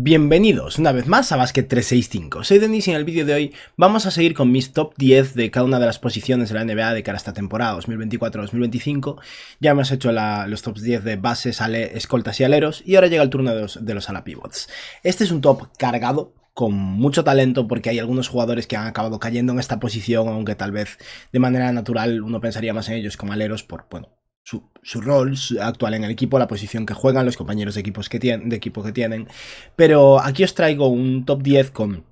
Bienvenidos una vez más a Basket 365. Soy Denis y en el vídeo de hoy vamos a seguir con mis top 10 de cada una de las posiciones de la NBA de cara a esta temporada 2024-2025. Ya hemos hecho los top 10 de bases, escoltas y aleros y ahora llega el turno de los ala pivots. Este es un top cargado con mucho talento porque hay algunos jugadores que han acabado cayendo en esta posición, aunque tal vez de manera natural uno pensaría más en ellos como aleros por, bueno, su rol actual en el equipo, la posición que juegan, los compañeros de equipo que tienen. Pero aquí os traigo un top 10 con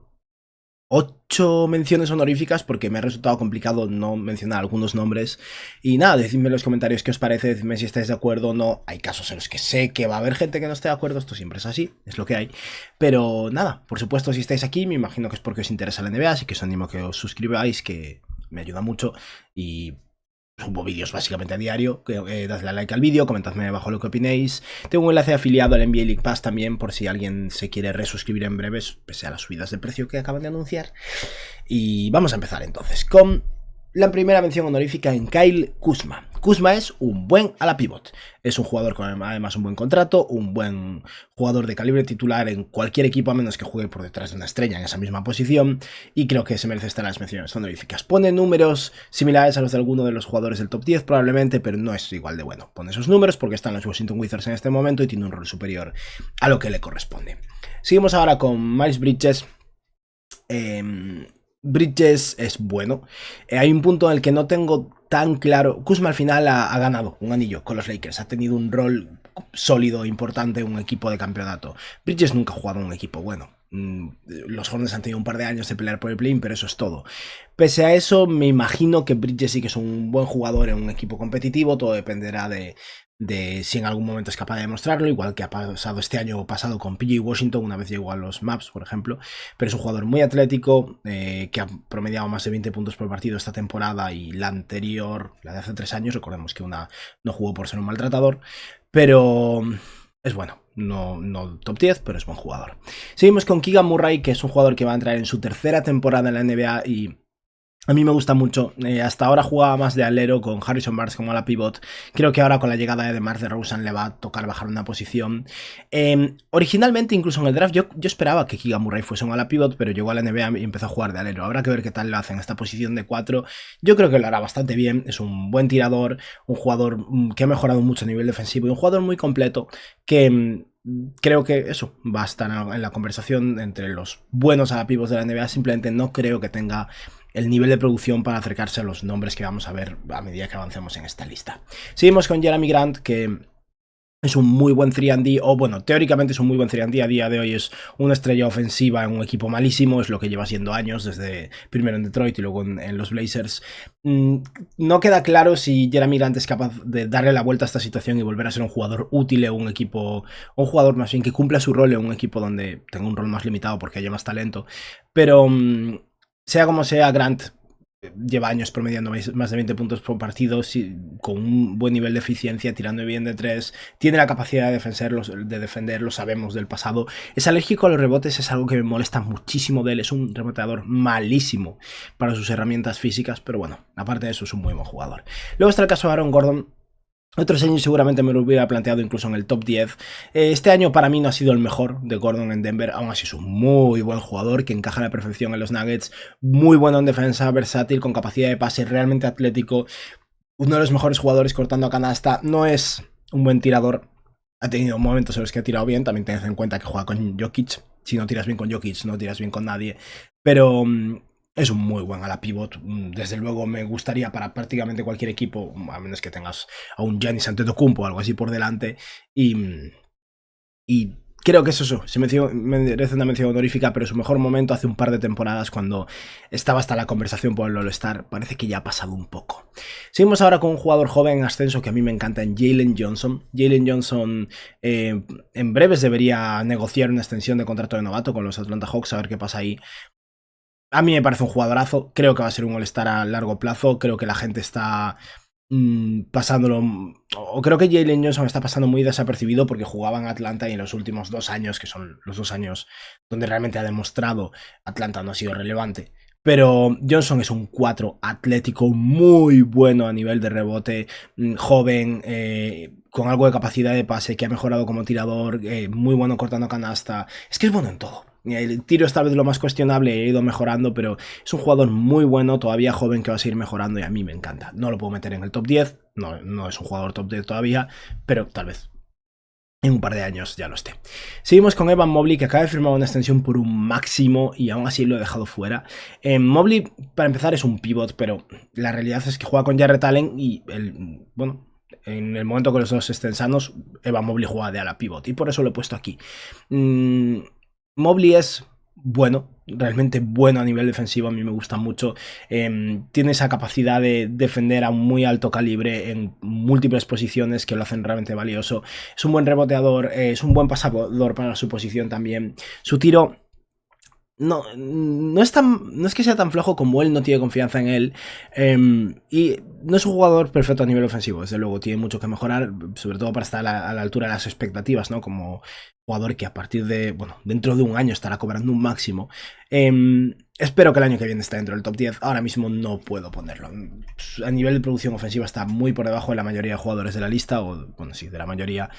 8 menciones honoríficas porque me ha resultado complicado no mencionar algunos nombres. Y nada, decidme en los comentarios qué os parece, decidme si estáis de acuerdo o no. Hay casos en los que sé que va a haber gente que no esté de acuerdo, esto siempre es así, es lo que hay. Pero nada, por supuesto, si estáis aquí, me imagino que es porque os interesa la NBA, así que os animo a que os suscribáis, que me ayuda mucho. Y subo vídeos básicamente a diario, dadle a like al vídeo, comentadme abajo lo que opinéis. Tengo un enlace afiliado al NBA League Pass también por si alguien se quiere resuscribir en breves, pese a las subidas de precio que acaban de anunciar. Y vamos a empezar entonces con la primera mención honorífica en Kyle Kuzma. Kuzma es un buen ala pivot. Es un jugador con además un buen contrato, un buen jugador de calibre titular en cualquier equipo a menos que juegue por detrás de una estrella en esa misma posición, y creo que se merece estar en las menciones honoríficas. Pone números similares a los de alguno de los jugadores del top 10 probablemente, pero no es igual de bueno. Pone esos números porque está en los Washington Wizards en este momento y tiene un rol superior a lo que le corresponde. Seguimos ahora con Miles Bridges. Bridges es bueno. Hay un punto en el que no tengo tan claro. Kuzma al final ha ganado un anillo con los Lakers. Ha tenido un rol sólido, importante en un equipo de campeonato. Bridges nunca ha jugado en un equipo bueno. Los Hornets han tenido un par de años de pelear por el play-in, pero eso es todo. Pese a eso, me imagino que Bridges sí que es un buen jugador en un equipo competitivo. Todo dependerá de si en algún momento es capaz de demostrarlo, igual que ha pasado este año pasado con PJ Washington, una vez llegó a los Maps, por ejemplo. Pero es un jugador muy atlético, que ha promediado más de 20 puntos por partido esta temporada y la anterior, la de hace 3 años, recordemos que una no jugó por ser un maltratador, pero es bueno. No top 10, pero es buen jugador. Seguimos con Keegan Murray, que es un jugador que va a entrar en su tercera temporada en la NBA y a mí me gusta mucho. Hasta ahora jugaba más de alero con Harrison Barnes como ala pivot. Creo que ahora con la llegada de DeMar DeRozan le va a tocar bajar una posición. Originalmente, incluso en el draft, yo esperaba que Keegan Murray fuese un ala pivot, pero llegó a la NBA y empezó a jugar de alero. Habrá que ver qué tal lo hace en esta posición de 4. Yo creo que lo hará bastante bien. Es un buen tirador, un jugador que ha mejorado mucho a nivel defensivo y un jugador muy completo que creo que eso va a estar en la conversación entre los buenos ala pivots de la NBA. Simplemente no creo que tenga el nivel de producción para acercarse a los nombres que vamos a ver a medida que avancemos en esta lista. Seguimos con Jerami Grant, que es un muy buen 3&D, o bueno, teóricamente es un muy buen 3&D, a día de hoy es una estrella ofensiva en un equipo malísimo, es lo que lleva siendo años, desde primero en Detroit y luego en los Blazers. No queda claro si Jerami Grant es capaz de darle la vuelta a esta situación y volver a ser un jugador útil en un equipo, o un jugador más bien que cumpla su rol en un equipo donde tenga un rol más limitado porque haya más talento, pero sea como sea, Grant lleva años promediando más de 20 puntos por partido, con un buen nivel de eficiencia, tirando bien de 3, tiene la capacidad de defender, lo sabemos del pasado. Es alérgico a los rebotes, es algo que me molesta muchísimo de él, es un reboteador malísimo para sus herramientas físicas, pero bueno, aparte de eso es un muy buen jugador. Luego está el caso de Aaron Gordon. Otros años seguramente me lo hubiera planteado incluso en el top 10. Este año para mí no ha sido el mejor de Gordon en Denver. Aún así es un muy buen jugador que encaja a la perfección en los Nuggets. Muy bueno en defensa, versátil, con capacidad de pase, realmente atlético. Uno de los mejores jugadores cortando a canasta. No es un buen tirador. Ha tenido momentos en los que ha tirado bien. También tened en cuenta que juega con Jokic. Si no tiras bien con Jokic, no tiras bien con nadie. Pero es un muy buen ala pivot. Desde luego me gustaría para prácticamente cualquier equipo, a menos que tengas a un Giannis Antetokounmpo o algo así por delante. Y creo que eso se merece una mención honorífica, pero su mejor momento hace un par de temporadas cuando estaba hasta la conversación por el All-Star. Parece que ya ha pasado un poco. Seguimos ahora con un jugador joven en ascenso que a mí me encanta, en Jalen Johnson. Jalen Johnson en breves debería negociar una extensión de contrato de novato con los Atlanta Hawks, a ver qué pasa ahí. A mí me parece un jugadorazo, creo que va a ser un All-Star a largo plazo, creo que la gente está pasándolo, o creo que Jalen Johnson está pasando muy desapercibido porque jugaba en Atlanta y en los últimos 2 años, que son los 2 años donde realmente ha demostrado, Atlanta no ha sido relevante. Pero Johnson es un 4 atlético muy bueno a nivel de rebote, joven, con algo de capacidad de pase, que ha mejorado como tirador, muy bueno cortando canasta. Es que es bueno en todo. El tiro es tal vez lo más cuestionable, he ido mejorando, pero es un jugador muy bueno, todavía joven, que va a seguir mejorando y a mí me encanta. No lo puedo meter en el top 10, no es un jugador top 10 todavía, pero tal vez en un par de años ya lo esté. Seguimos con Evan Mobley, que acaba de firmar una extensión por un máximo y aún así lo he dejado fuera. Mobley, para empezar, es un pivot, pero la realidad es que juega con Jarrett Allen y bueno, en el momento que los dos estén sanos, Evan Mobley juega de ala pivot y por eso lo he puesto aquí. Mobley es bueno, realmente bueno a nivel defensivo, a mí me gusta mucho. Tiene esa capacidad de defender a un muy alto calibre en múltiples posiciones que lo hacen realmente valioso. Es un buen reboteador, es un buen pasador para su posición también. Su tiro no es que sea tan flojo como él no tiene confianza en él. Y no es un jugador perfecto a nivel ofensivo, desde luego tiene mucho que mejorar, sobre todo para estar a la altura de las expectativas, ¿no? Como jugador que a partir de, bueno, dentro de un año estará cobrando un máximo. Espero que el año que viene esté dentro del top 10. Ahora mismo no puedo ponerlo. A nivel de producción ofensiva está muy por debajo de la mayoría de jugadores de la lista, o bueno, sí, de la mayoría.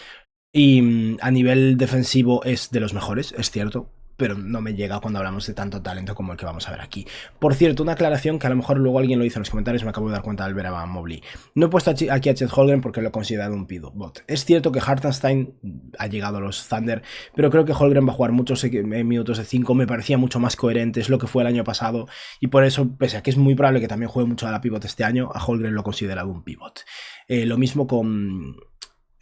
Y a nivel defensivo es de los mejores, es cierto, pero no me llega cuando hablamos de tanto talento como el que vamos a ver aquí. Por cierto, una aclaración que a lo mejor luego alguien lo hizo en los comentarios, me acabo de dar cuenta al ver a Mobley. No he puesto aquí a Chet Holmgren porque lo he considerado un pivot. Es cierto que Hartenstein ha llegado a los Thunder, pero creo que Holmgren va a jugar muchos minutos de 5, me parecía mucho más coherente, es lo que fue el año pasado, y por eso, pese a que es muy probable que también juegue mucho a la pivot este año, a Holmgren lo he considerado un pivot. Lo mismo con...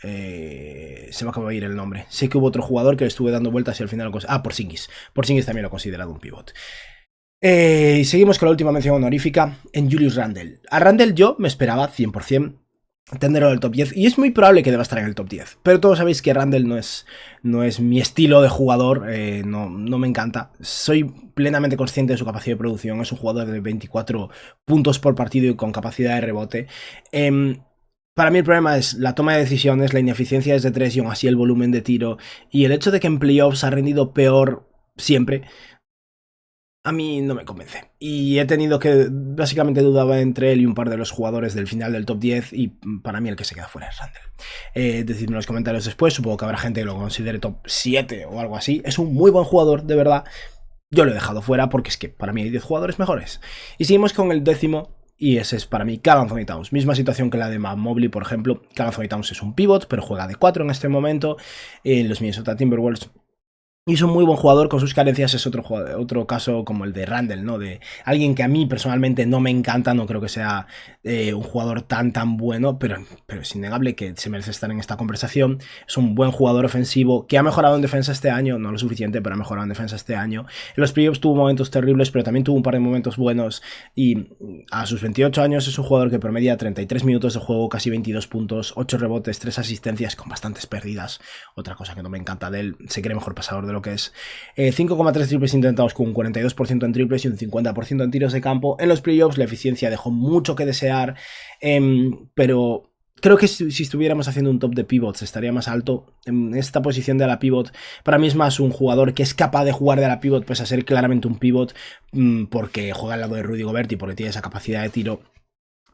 se me acaba de ir el nombre. Sé que hubo otro jugador que le estuve dando vueltas y al final lo Porzingis. Porzingis también lo he considerado un pivot. Y seguimos con la última mención honorífica en Julius Randle. A Randle yo me esperaba 100% tenerlo en el top 10 y es muy probable que deba estar en el top 10. Pero todos sabéis que Randle no es mi estilo de jugador, no me encanta. Soy plenamente consciente de su capacidad de producción. Es un jugador de 24 puntos por partido y con capacidad de rebote. Para mí el problema es la toma de decisiones, la ineficiencia desde 3 y aún así el volumen de tiro y el hecho de que en playoffs ha rendido peor siempre, a mí no me convence. Y he tenido que, básicamente dudaba entre él y un par de los jugadores del final del top 10 y para mí el que se queda fuera es Randle. Decidme en los comentarios después, supongo que habrá gente que lo considere top 7 o algo así. Es un muy buen jugador, de verdad. Yo lo he dejado fuera porque es que para mí hay 10 jugadores mejores. Y seguimos con el 10º. Y ese es para mí Karl Anthony Towns. Misma situación que la de Matt Mobley, por ejemplo. Karl Anthony Towns es un pivot, pero juega de 4 en este momento. En los Minnesota Timberwolves. Y es un muy buen jugador, con sus carencias es otro caso como el de Randle, ¿no? De alguien que a mí personalmente no me encanta, no creo que sea un jugador tan bueno, pero es innegable que se merece estar en esta conversación. Es un buen jugador ofensivo que ha mejorado en defensa este año, no lo suficiente, pero ha mejorado en defensa este año. En los playoffs tuvo momentos terribles, pero también tuvo un par de momentos buenos y a sus 28 años es un jugador que promedia 33 minutos de juego, casi 22 puntos, 8 rebotes, 3 asistencias con bastantes pérdidas. Otra cosa que no me encanta de él, se cree mejor pasador de lo que es. 5,3 triples intentados con un 42% en triples y un 50% en tiros de campo. En los playoffs la eficiencia dejó mucho que desear, pero creo que si estuviéramos haciendo un top de pivots estaría más alto. En esta posición de la pivot, para mí es más un jugador que es capaz de jugar de la pivot, pues a ser claramente un pivot, porque juega al lado de Rudy Gobert y porque tiene esa capacidad de tiro.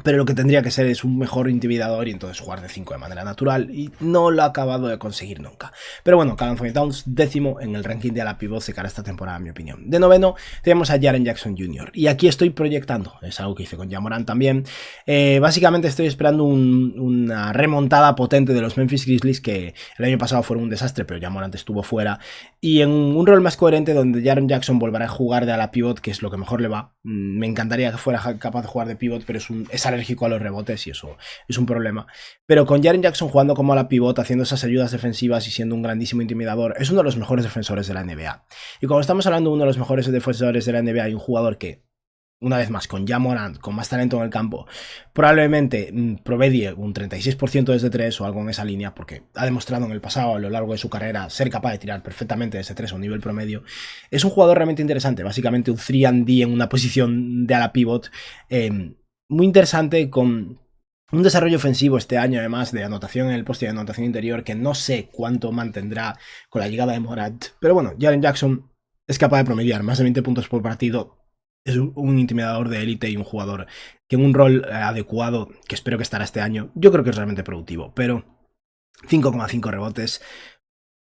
Pero lo que tendría que ser es un mejor intimidador y entonces jugar de 5 de manera natural, y no lo ha acabado de conseguir nunca. Pero bueno, Karl Anthony Towns, 10º en el ranking de la pivot de cara a esta temporada, en mi opinión. De 9º tenemos a Jaren Jackson Jr. Y aquí estoy proyectando, es algo que hice con Ja Morant también. Básicamente estoy esperando una remontada potente de los Memphis Grizzlies, que el año pasado fueron un desastre, pero Ja Morant estuvo fuera. Y en un rol más coherente donde Jaren Jackson volverá a jugar de ala pivot, que es lo que mejor le va. Me encantaría que fuera capaz de jugar de pivot, pero es alérgico a los rebotes y eso es un problema. Pero con Jaren Jackson jugando como a la pivot, haciendo esas ayudas defensivas y siendo un grandísimo intimidador, es uno de los mejores defensores de la NBA. Y cuando estamos hablando de uno de los mejores defensores de la NBA, hay un jugador que, una vez más, con Ja Morant, con más talento en el campo, probablemente promedie un 36% desde 3 o algo en esa línea, porque ha demostrado en el pasado, a lo largo de su carrera, ser capaz de tirar perfectamente desde 3 a un nivel promedio. Es un jugador realmente interesante, básicamente un 3&D en una posición de ala pivot, muy interesante, con un desarrollo ofensivo este año, además de anotación en el poste y de anotación interior, que no sé cuánto mantendrá con la llegada de Morant. Pero bueno, Jaren Jackson es capaz de promediar más de 20 puntos por partido Es un intimidador de élite y un jugador que en un rol adecuado, que espero que estará este año, yo creo que es realmente productivo, pero 5,5 rebotes.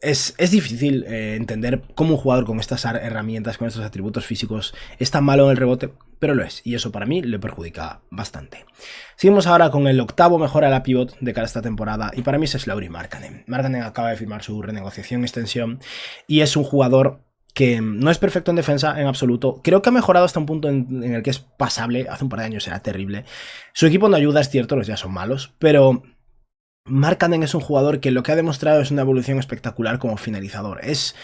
Es difícil entender cómo un jugador con estas herramientas, con estos atributos físicos, es tan malo en el rebote, pero lo es, y eso para mí le perjudica bastante. Seguimos ahora con el octavo mejor a la pivot de cara a esta temporada, y para mí es Lauri Markkanen. Markkanen acaba de firmar su renegociación extensión, y es un jugador que no es perfecto en defensa en absoluto. Creo que ha mejorado hasta un punto en el que es pasable. Hace un par de años era terrible. Su equipo no ayuda, es cierto, los días son malos, pero Markkanen es un jugador que lo que ha demostrado es una evolución espectacular como finalizador. Es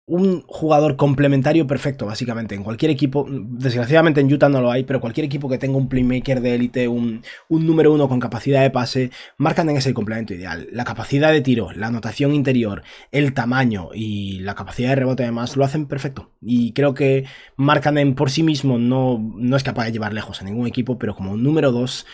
un jugador complementario perfecto, básicamente, en cualquier equipo. Desgraciadamente en Utah no lo hay, pero cualquier equipo que tenga un playmaker de élite, un número uno con capacidad de pase, Markkanen es el complemento ideal. La capacidad de tiro, la anotación interior, el tamaño y la capacidad de rebote además lo hacen perfecto. Y creo que Markkanen por sí mismo no es capaz de llevar lejos a ningún equipo, pero como número 2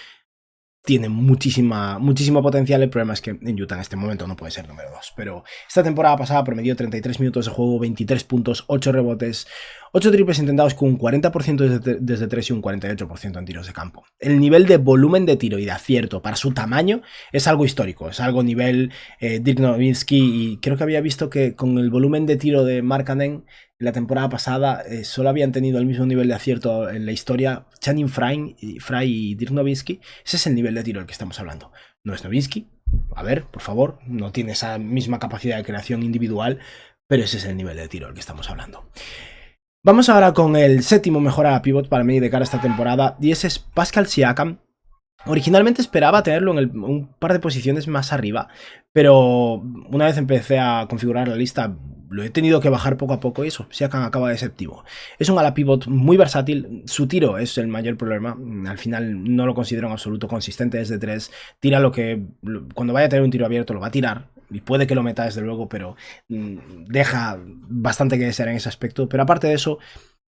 tiene muchísimo potencial. El problema es que en Utah en este momento no puede ser número 2. Pero esta temporada pasada promedió 33 minutos de juego, 23 puntos, 8 rebotes, 8 triples intentados con un 40% desde 3 y un 48% en tiros de campo. El nivel de volumen de tiro y de acierto para su tamaño es algo histórico. Es algo nivel Dirk Nowitzki, y creo que había visto que con el volumen de tiro de Markkanen la temporada pasada solo habían tenido el mismo nivel de acierto en la historia Channing Frye y Dirk Nowitzki. Ese es el nivel de tiro del que estamos hablando. No es Nowitzki, a ver, por favor, no tiene esa misma capacidad de creación individual, pero ese es el nivel de tiro del que estamos hablando. Vamos ahora con el séptimo mejor a la pivot para mí de cara a esta temporada, y ese es Pascal Siakam. Originalmente esperaba tenerlo en un par de posiciones más arriba, pero una vez empecé a configurar la lista lo he tenido que bajar poco a poco, y eso, Siakam acaba de séptimo. Es un ala pivot muy versátil, su tiro es el mayor problema, al final no lo considero en absoluto consistente desde 3, tira cuando vaya a tener un tiro abierto lo va a tirar, y puede que lo meta desde luego, pero deja bastante que desear en ese aspecto. Pero aparte de eso,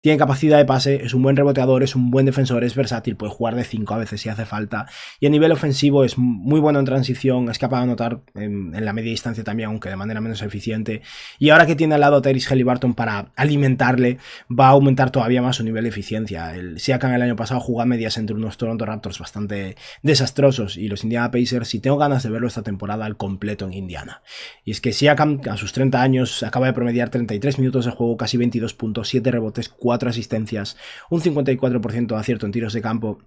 tiene capacidad de pase, es un buen reboteador, es un buen defensor, es versátil, puede jugar de 5 a veces si hace falta. Y a nivel ofensivo es muy bueno en transición, es capaz de anotar en la media distancia también, aunque de manera menos eficiente. Y ahora que tiene al lado a Tyrese Haliburton para alimentarle, va a aumentar todavía más su nivel de eficiencia. El Siakam el año pasado jugó a medias entre unos Toronto Raptors bastante desastrosos, y los Indiana Pacers, si tengo ganas de verlo esta temporada al completo en Indiana. Y es que Siakam a sus 30 años acaba de promediar 33 minutos de juego, casi 22 puntos, 7 rebotes, 4 asistencias, un 54% de acierto en tiros de campo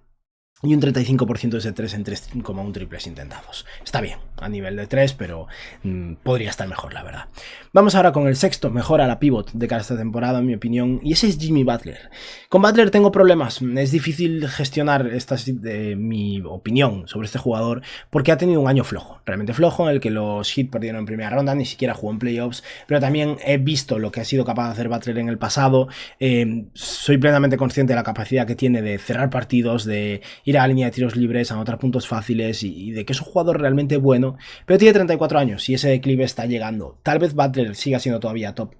y un 35% de 3 en 3,1 triples intentados. Está bien a nivel de 3, pero podría estar mejor, la verdad. Vamos ahora con el sexto mejor a la pivot de cara a esta temporada, en mi opinión, y ese es Jimmy Butler. Con Butler tengo problemas, es difícil gestionar mi opinión sobre este jugador, porque ha tenido un año flojo, realmente flojo, en el que los Heat perdieron en primera ronda, ni siquiera jugó en playoffs, pero también he visto lo que ha sido capaz de hacer Butler en el pasado. Soy plenamente consciente de la capacidad que tiene de cerrar partidos, de ir a la línea de tiros libres, anotar puntos fáciles, y de que es un jugador realmente bueno, pero tiene 34 años y ese declive está llegando. Tal vez Butler siga siendo todavía top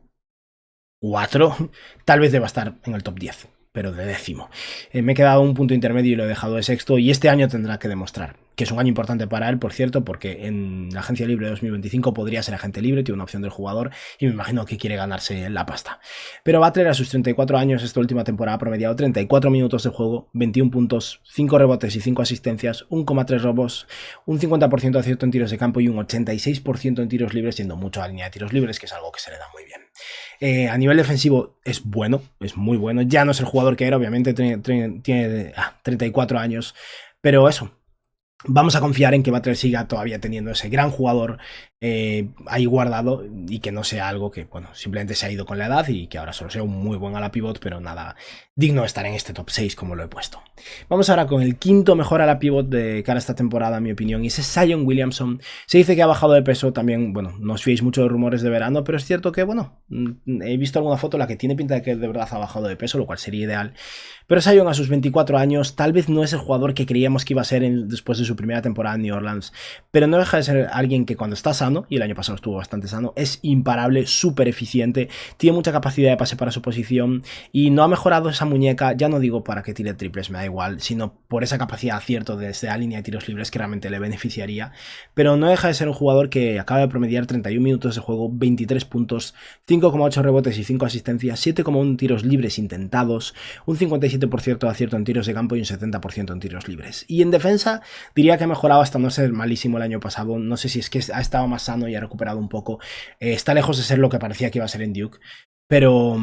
4, tal vez deba estar en el top 10, pero de décimo. Me he quedado un punto intermedio y lo he dejado de sexto, y este año tendrá que demostrar que es un año importante para él, por cierto, porque en la agencia libre de 2025 podría ser agente libre, tiene una opción del jugador y me imagino que quiere ganarse la pasta. Pero Butler a sus 34 años esta última temporada ha promediado 34 minutos de juego, 21 puntos, 5 rebotes y 5 asistencias, 1,3 robos, un 50% de acierto en tiros de campo y un 86% en tiros libres, siendo mucho la línea de tiros libres, que es algo que se le da muy bien. A nivel defensivo es bueno, es muy bueno, ya no es el jugador que era, obviamente tiene 34 años, pero eso, vamos a confiar en que Butler siga todavía teniendo ese gran jugador ahí guardado, y que no sea algo que, bueno, simplemente se ha ido con la edad y que ahora solo sea un muy buen ala pivot, pero nada digno de estar en este top 6 como lo he puesto. Vamos ahora con el quinto mejor ala pivot de cara a esta temporada, en mi opinión, y ese es Zion Williamson. Se dice que ha bajado de peso también, bueno, no os fiéis mucho de rumores de verano, pero es cierto que, bueno, he visto alguna foto en la que tiene pinta de que de verdad ha bajado de peso, lo cual sería ideal. Pero Zion a sus 24 años tal vez no es el jugador que creíamos que iba a ser después de su su primera temporada en New Orleans, pero no deja de ser alguien que cuando está sano, y el año pasado estuvo bastante sano, es imparable, súper eficiente, tiene mucha capacidad de pase para su posición y no ha mejorado esa muñeca, ya no digo para que tire triples, me da igual, sino por esa capacidad de acierto desde la línea de tiros libres que realmente le beneficiaría, pero no deja de ser un jugador que acaba de promediar 31 minutos de juego, 23 puntos, 5,8 rebotes y 5 asistencias, 7,1 tiros libres intentados, un 57% de acierto en tiros de campo y un 70% en tiros libres. Y en defensa diría que ha mejorado hasta no ser malísimo el año pasado, no sé si es que ha estado más sano y ha recuperado un poco, está lejos de ser lo que parecía que iba a ser en Duke, pero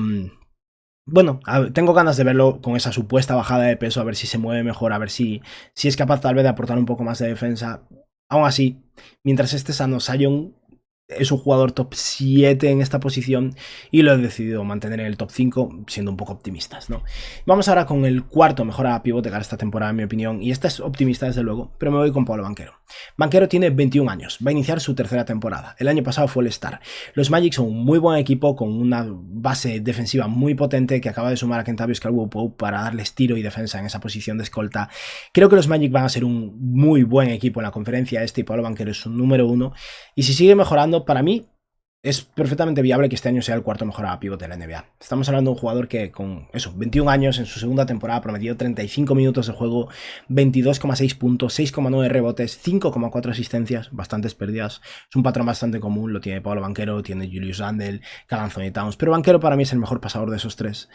bueno, tengo ganas de verlo con esa supuesta bajada de peso, a ver si se mueve mejor, a ver si es capaz tal vez de aportar un poco más de defensa. Aún así, mientras esté sano, Sion es un jugador top 7 en esta posición y lo he decidido mantener en el top 5 siendo un poco optimistas, ¿no? Vamos ahora con el cuarto mejor a pivote para esta temporada en mi opinión, y esta es optimista desde luego, pero me voy con Paolo Banchero. Banchero tiene 21 años, va a iniciar su tercera temporada, el año pasado fue el Star. Los Magic son un muy buen equipo con una base defensiva muy potente que acaba de sumar a Kentavious Caldwell-Pope para darles tiro y defensa en esa posición de escolta. Creo que los Magic van a ser un muy buen equipo en la conferencia y Paolo Banchero es su número 1, y si sigue mejorando, para mí es perfectamente viable que este año sea el cuarto mejor a pivote de la NBA. Estamos hablando de un jugador que con eso, 21 años en su segunda temporada promedió 35 minutos de juego, 22,6 puntos, 6,9 rebotes, 5,4 asistencias, bastantes pérdidas. Es un patrón bastante común, lo tiene Paolo Banchero, tiene Julius Randle, Karl Anthony Towns, pero Banchero para mí es el mejor pasador de esos tres.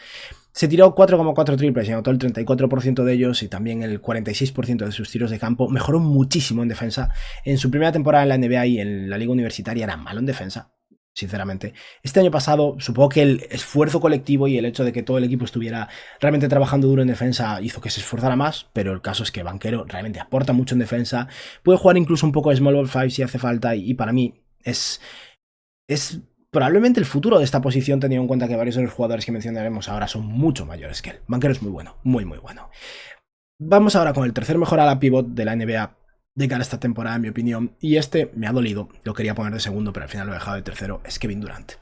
Se tiró 4,4 triples y anotó el 34% de ellos y también el 46% de sus tiros de campo. Mejoró muchísimo en defensa. En su primera temporada en la NBA y en la liga universitaria era malo en defensa, sinceramente. Este año pasado, supongo que el esfuerzo colectivo y el hecho de que todo el equipo estuviera realmente trabajando duro en defensa hizo que se esforzara más, pero el caso es que Banchero realmente aporta mucho en defensa. Puede jugar incluso un poco de small ball 5 si hace falta y para mí es probablemente el futuro de esta posición, teniendo en cuenta que varios de los jugadores que mencionaremos ahora son mucho mayores que él. Banchero es muy bueno, muy bueno. Vamos ahora con el tercer mejor ala pivot de la NBA de cara a esta temporada, en mi opinión, y este me ha dolido, lo quería poner de segundo, pero al final lo he dejado de tercero, es Kevin Durant.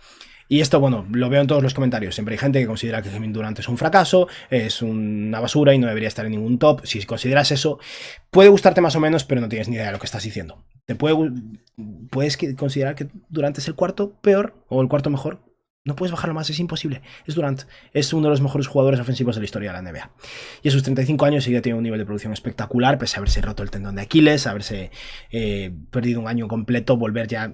Y esto, bueno, lo veo en todos los comentarios. Siempre hay gente que considera que Kevin Durant es un fracaso, es una basura y no debería estar en ningún top. Si consideras eso, puede gustarte más o menos, pero no tienes ni idea de lo que estás diciendo. Puedes considerar que Durant es el cuarto peor o el cuarto mejor. No puedes bajarlo más, es imposible. Es Durant, es uno de los mejores jugadores ofensivos de la historia de la NBA. Y a sus 35 años sigue teniendo un nivel de producción espectacular, pese a haberse roto el tendón de Aquiles, haberse perdido un año completo, volver ya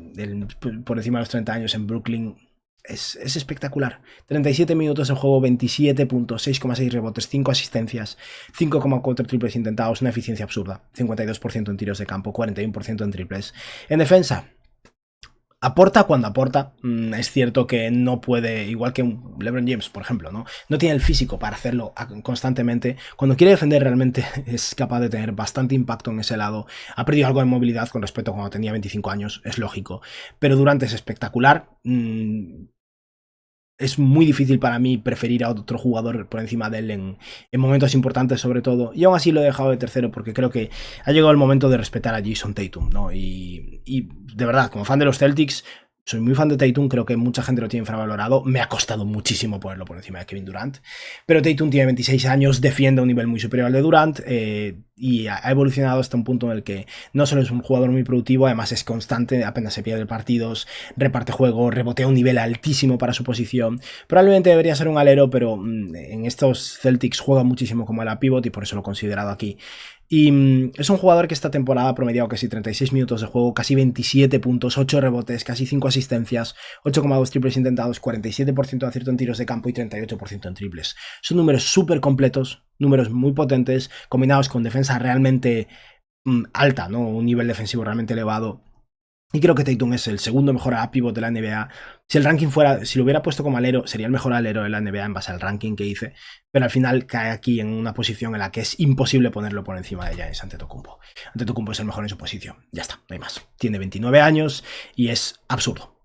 por encima de los 30 años en Brooklyn. Es espectacular. 37 minutos de juego, 27 puntos, 6,6 rebotes, 5 asistencias, 5,4 triples intentados, una eficiencia absurda. 52% en tiros de campo, 41% en triples. En defensa, aporta cuando aporta. Es cierto que no puede, igual que un LeBron James, por ejemplo, no tiene el físico para hacerlo constantemente. Cuando quiere defender realmente es capaz de tener bastante impacto en ese lado. Ha perdido algo de movilidad con respecto a cuando tenía 25 años, es lógico. Pero Durant es espectacular. Es muy difícil para mí preferir a otro jugador por encima de él en momentos importantes sobre todo, y aún así lo he dejado de tercero porque creo que ha llegado el momento de respetar a Jason Tatum, ¿no? Y de verdad, como fan de los Celtics, soy muy fan de Tatum, creo que mucha gente lo tiene infravalorado, me ha costado muchísimo ponerlo por encima de Kevin Durant, pero Tatum tiene 26 años, defiende a un nivel muy superior al de Durant, y ha evolucionado hasta un punto en el que no solo es un jugador muy productivo, además es constante, apenas se pierde partidos, reparte juego, rebotea a un nivel altísimo para su posición. Probablemente debería ser un alero, pero en estos Celtics juega muchísimo como ala pivot y por eso lo he considerado aquí. Y es un jugador que esta temporada ha promediado casi 36 minutos de juego, casi 27 puntos, 8 rebotes, casi 5 asistencias, 8,2 triples intentados, 47% de acierto en tiros de campo y 38% en triples. Son números súper completos, números muy potentes, combinados con defensa realmente alta, ¿no? Un nivel defensivo realmente elevado. Y creo que Tatum es el segundo mejor ala pivot de la NBA. Si el ranking fuera, si lo hubiera puesto como alero, sería el mejor alero de la NBA en base al ranking que hice. Pero al final cae aquí en una posición en la que es imposible ponerlo por encima de Giannis Antetokounmpo. Antetokounmpo es el mejor en su posición. Ya está, no hay más. Tiene 29 años y es absurdo.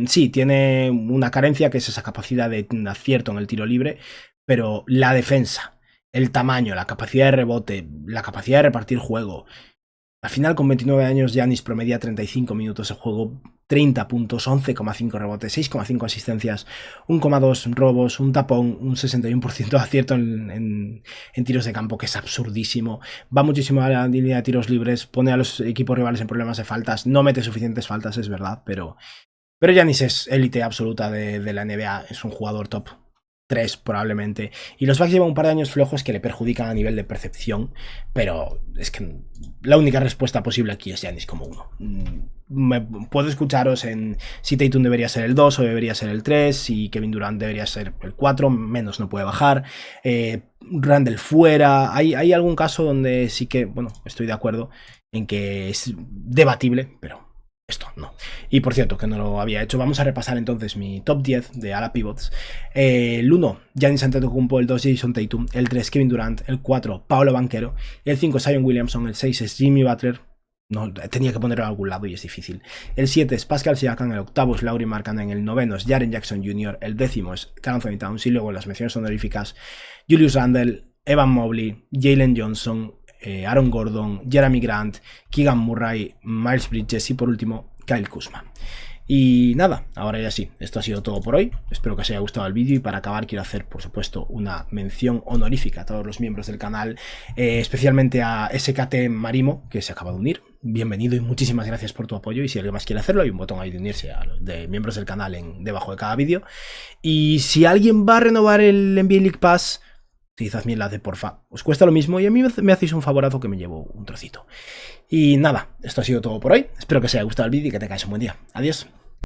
Sí, tiene una carencia que es esa capacidad de acierto en el tiro libre, pero la defensa, el tamaño, la capacidad de rebote, la capacidad de repartir juego, Al final, con 29 años, Giannis promedia 35 minutos de juego, 30 puntos, 11,5 rebotes, 6,5 asistencias, 1,2 robos, un tapón, un 61% de acierto en tiros de campo, que es absurdísimo. Va muchísimo a la línea de tiros libres, pone a los equipos rivales en problemas de faltas, no mete suficientes faltas, es verdad, pero Giannis es élite absoluta de la NBA, es un jugador top 3 probablemente. Y los Bucks llevan un par de años flojos que le perjudican a nivel de percepción, pero es que la única respuesta posible aquí es Giannis como uno. Puedo escucharos en si Tatum debería ser el 2 o debería ser el 3, si Kevin Durant debería ser el 4, menos no puede bajar. Randall fuera. Hay algún caso donde sí que, bueno, estoy de acuerdo en que es debatible, pero esto no. Y por cierto, que no lo había hecho, vamos a repasar entonces mi top 10 de ala pivots. El 1, Giannis Antetokounmpo. El 2, Jason Tatum. El 3, Kevin Durant. El 4, Paolo Banchero. El 5, Zion Williamson. El 6 es Jimmy Butler. No, tenía que ponerlo a algún lado y es difícil. El 7 es Pascal Siakam. El 8 es Lauri Markkanen. El 9 es Jaren Jackson Jr. El 10 es Karl Anthony Towns. Y luego en las menciones honoríficas, Julius Randle, Evan Mobley, Jalen Johnson, Aaron Gordon, Jeremy Grant, Keegan Murray, Miles Bridges y por último Kyle Kuzma. Y nada, ahora ya sí, esto ha sido todo por hoy. Espero que os haya gustado el vídeo y para acabar quiero hacer, por supuesto, una mención honorífica a todos los miembros del canal, especialmente a SKT Marimo, que se acaba de unir. Bienvenido y muchísimas gracias por tu apoyo, y si alguien más quiere hacerlo hay un botón ahí de unirse a los de miembros del canal debajo de cada vídeo. Y si alguien va a renovar el NBA League Pass, utilizad mi enlace, porfa. Os cuesta lo mismo y a mí me hacéis un favorazo que me llevo un trocito. Y nada, esto ha sido todo por hoy. Espero que os haya gustado el vídeo y que tengáis un buen día. Adiós.